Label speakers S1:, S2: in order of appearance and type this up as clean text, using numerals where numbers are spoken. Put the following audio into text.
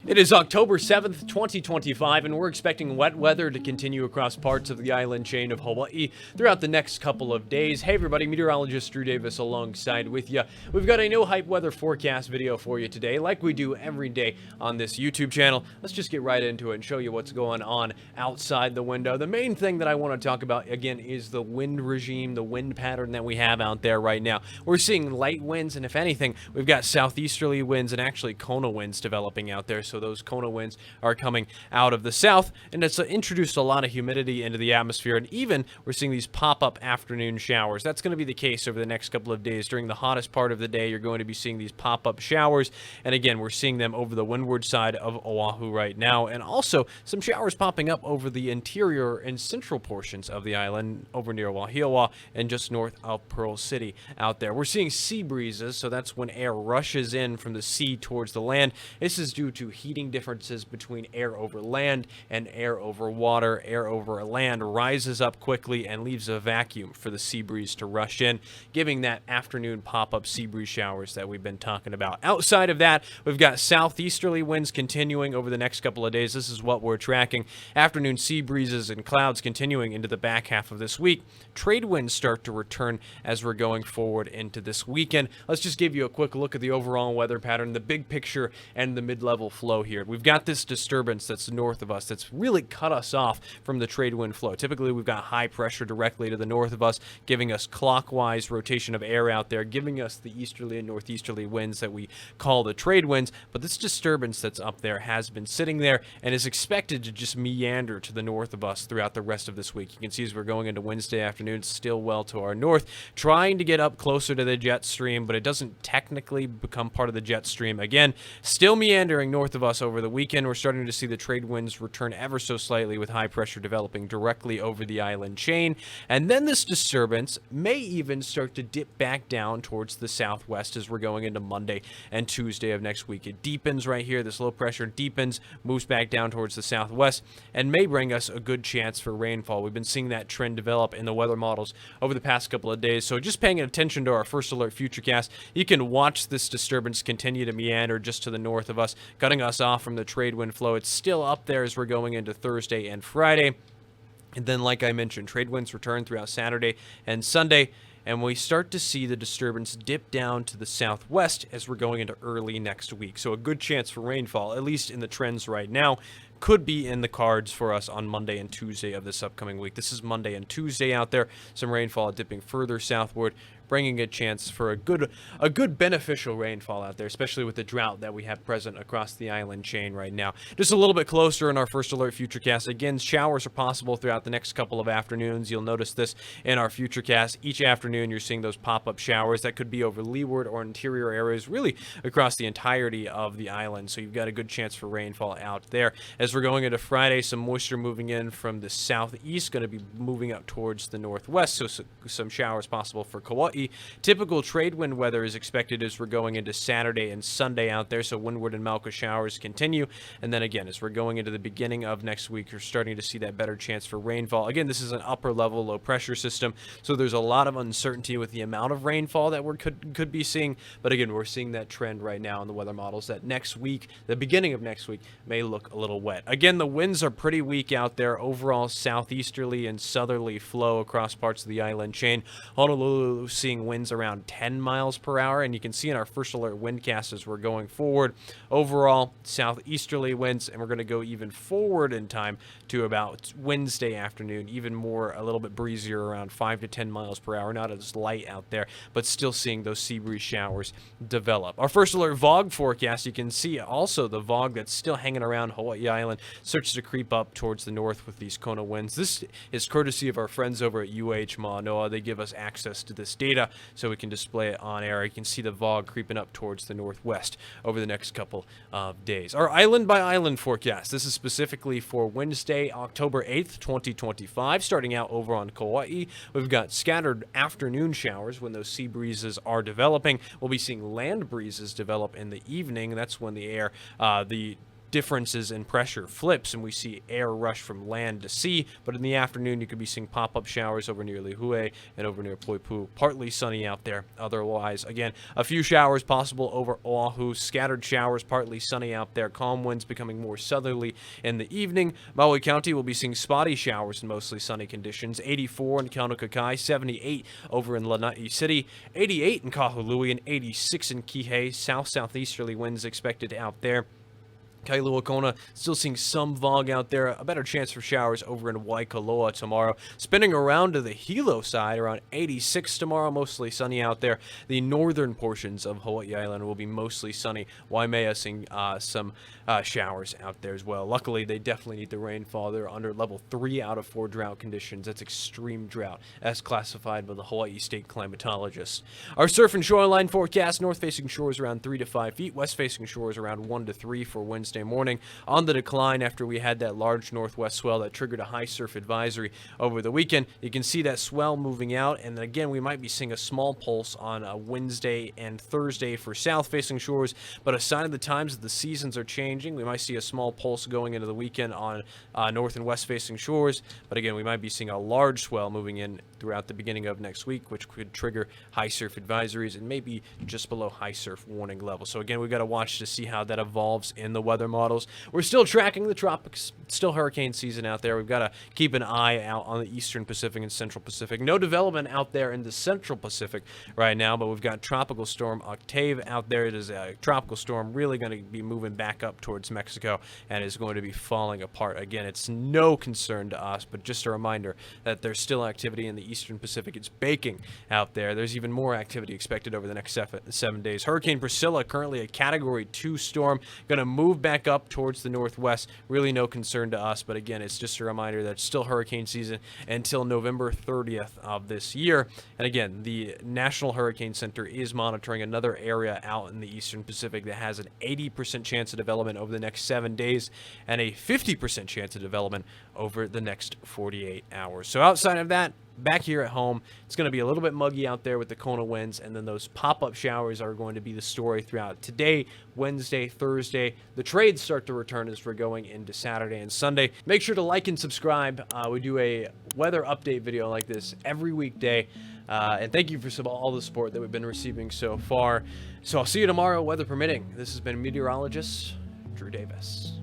S1: It is October 7th, 2025, and we're expecting wet weather to continue across parts of the island chain of Hawaii throughout the next couple of days. Hey everybody, Meteorologist Drew Davis alongside with you. We've got a no hype weather forecast video for you today, like we do every day on this YouTube channel. Let's just get right into it and show you what's going on outside the window. The main thing that I want to talk about, again, is the wind regime, the wind pattern that we have out there right now. We're seeing light winds, and if anything, we've got southeasterly winds and actually Kona winds developing out there. So those Kona winds are coming out of the south, and it's introduced a lot of humidity into the atmosphere, and even we're seeing these pop-up afternoon showers. That's going to be the case over the next couple of days. During the hottest part of the day, you're going to be seeing these pop-up showers, and again, we're seeing them over the windward side of Oahu right now, and also some showers popping up over the interior and central portions of the island, over near Wahiawa and just north of Pearl City out there. We're seeing sea breezes, so that's when air rushes in from the sea towards the land. This is due to heating differences between air over land and air over water. Air over land rises up quickly and leaves a vacuum for the sea breeze to rush in, giving that afternoon pop-up sea breeze showers that we've been talking about. Outside of that, we've got southeasterly winds continuing over the next couple of days. This is what we're tracking. Afternoon sea breezes and clouds continuing into the back half of this week. Trade winds start to return as we're going forward into this weekend. Let's just give you a quick look at the overall weather pattern, the big picture, and the mid-level flow here. We've got this disturbance that's north of us that's really cut us off from the trade wind flow. Typically, we've got high pressure directly to the north of us, giving us clockwise rotation of air out there, giving us the easterly and northeasterly winds that we call the trade winds. But this disturbance that's up there has been sitting there and is expected to just meander to the north of us throughout the rest of this week. You can see as we're going into Wednesday afternoon, still well to our north, trying to get up closer to the jet stream, but it doesn't technically become part of the jet stream. Again, still meandering north of us over the weekend. We're starting to see the trade winds return ever so slightly with high pressure developing directly over the island chain. And then this disturbance may even start to dip back down towards the southwest as we're going into Monday and Tuesday of next week. It deepens right here. This low pressure deepens, moves back down towards the southwest, and may bring us a good chance for rainfall. We've been seeing that trend develop in the weather models over the past couple of days. So just paying attention to our first alert futurecast, you can watch this disturbance continue to meander just to the north of us, cutting us off from the trade wind flow. It's still up there as we're going into Thursday and Friday. And then, like I mentioned, trade winds return throughout Saturday and Sunday, and we start to see the disturbance dip down to the southwest as we're going into early next week. So a good chance for rainfall, at least in the trends right now, could be in the cards for us on Monday and Tuesday of this upcoming week. This is Monday and Tuesday out there. Some rainfall dipping further southward, bringing a chance for a good beneficial rainfall out there, especially with the drought that we have present across the island chain right now. Just a little bit closer in our first alert futurecast. Again, showers are possible throughout the next couple of afternoons. You'll notice this in our futurecast. Each afternoon, you're seeing those pop-up showers that could be over leeward or interior areas, really across the entirety of the island. So you've got a good chance for rainfall out there. As we're going into Friday, some moisture moving in from the southeast, going to be moving up towards the northwest. So some showers possible for Kauai. Typical trade wind weather is expected as we're going into Saturday and Sunday out there, so windward and Malka showers continue. And then again, as we're going into the beginning of next week, you're starting to see that better chance for rainfall. Again, this is an upper level low pressure system, so there's a lot of uncertainty with the amount of rainfall that we could be seeing. But again, we're seeing that trend right now in the weather models that next week, the beginning of next week, may look a little wet. Again, the winds are pretty weak out there. Overall southeasterly and southerly flow across parts of the island chain. Honolulu seeing winds around 10 miles per hour, and you can see in our first alert windcast as we're going forward, overall southeasterly winds, and we're going to go even forward in time to about Wednesday afternoon, even more, a little bit breezier, around 5 to 10 miles per hour. Not as light out there, but still seeing those sea breeze showers develop. Our first alert Vog forecast, you can see also the Vog that's still hanging around Hawaii Island starts to creep up towards the north with these Kona winds. This is courtesy of our friends over at Manoa. They give us access to this data so we can display it on air. You can see the Vog creeping up towards the northwest over the next couple of days. Our island by island forecast. This is specifically for Wednesday, October 8th, 2025. Starting out over on Kauai, we've got scattered afternoon showers when those sea breezes are developing. We'll be seeing land breezes develop in the evening. That's when the air, the differences in pressure flips and we see air rush from land to sea, but in the afternoon you could be seeing pop-up showers over near Lihue and over near Poipu. Partly sunny out there. Otherwise, again, a few showers possible over Oahu. Scattered showers, partly sunny out there. Calm winds becoming more southerly in the evening. Maui County will be seeing spotty showers and mostly sunny conditions. 84 in Kaunakakai, 78 over in Lanai City, 88 in Kahului, and 86 in Kihei. South-southeasterly winds expected out there. Kailua Kona still seeing some fog out there. A better chance for showers over in Waikoloa tomorrow. Spinning around to the Hilo side, around 86 tomorrow. Mostly sunny out there. The northern portions of Hawaii Island will be mostly sunny. Waimea seeing some showers out there as well. Luckily, they definitely need the rainfall. They're under level 3 out of 4 drought conditions. That's extreme drought, as classified by the Hawaii State Climatologist. Our surf and shoreline forecast: north-facing shores around 3 to 5 feet. West-facing shores around 1 to 3 for Wednesday morning. On the decline after we had that large northwest swell that triggered a high surf advisory over the weekend. You can see that swell moving out, and then again we might be seeing a small pulse on Wednesday and Thursday for south-facing shores, but a sign of the times that the seasons are changing. We might see a small pulse going into the weekend on north and west-facing shores, but again we might be seeing a large swell moving in throughout the beginning of next week, which could trigger high surf advisories and maybe just below high surf warning level. So again, we've got to watch to see how that evolves in the weather models. We're still tracking the tropics. It's still hurricane season out there. We've got to keep an eye out on the eastern Pacific and central Pacific. No development out there in the central Pacific right now, but we've got tropical storm Octave out there. It is a tropical storm really going to be moving back up towards Mexico and is going to be falling apart. Again, it's no concern to us, but just a reminder that there's still activity in the eastern Pacific. It's baking out there. There's even more activity expected over the next 7 days. Hurricane Priscilla, currently a Category 2 storm, going to move back up towards the northwest. Really no concern to us, but again, it's just a reminder that it's still hurricane season until November 30th of this year. And again, the National Hurricane Center is monitoring another area out in the eastern Pacific that has an 80% chance of development over the next 7 days and a 50% chance of development over the next 48 hours. So outside of that, back here at home, it's going to be a little bit muggy out there with the Kona winds, and then those pop-up showers are going to be the story throughout today, Wednesday, Thursday. The trades start to return as we're going into Saturday and Sunday. Make sure to like and subscribe. We do a weather update video like this every weekday, and thank you for all the support that we've been receiving so far. So I'll see you tomorrow, weather permitting. This has been Meteorologist Drew Davis.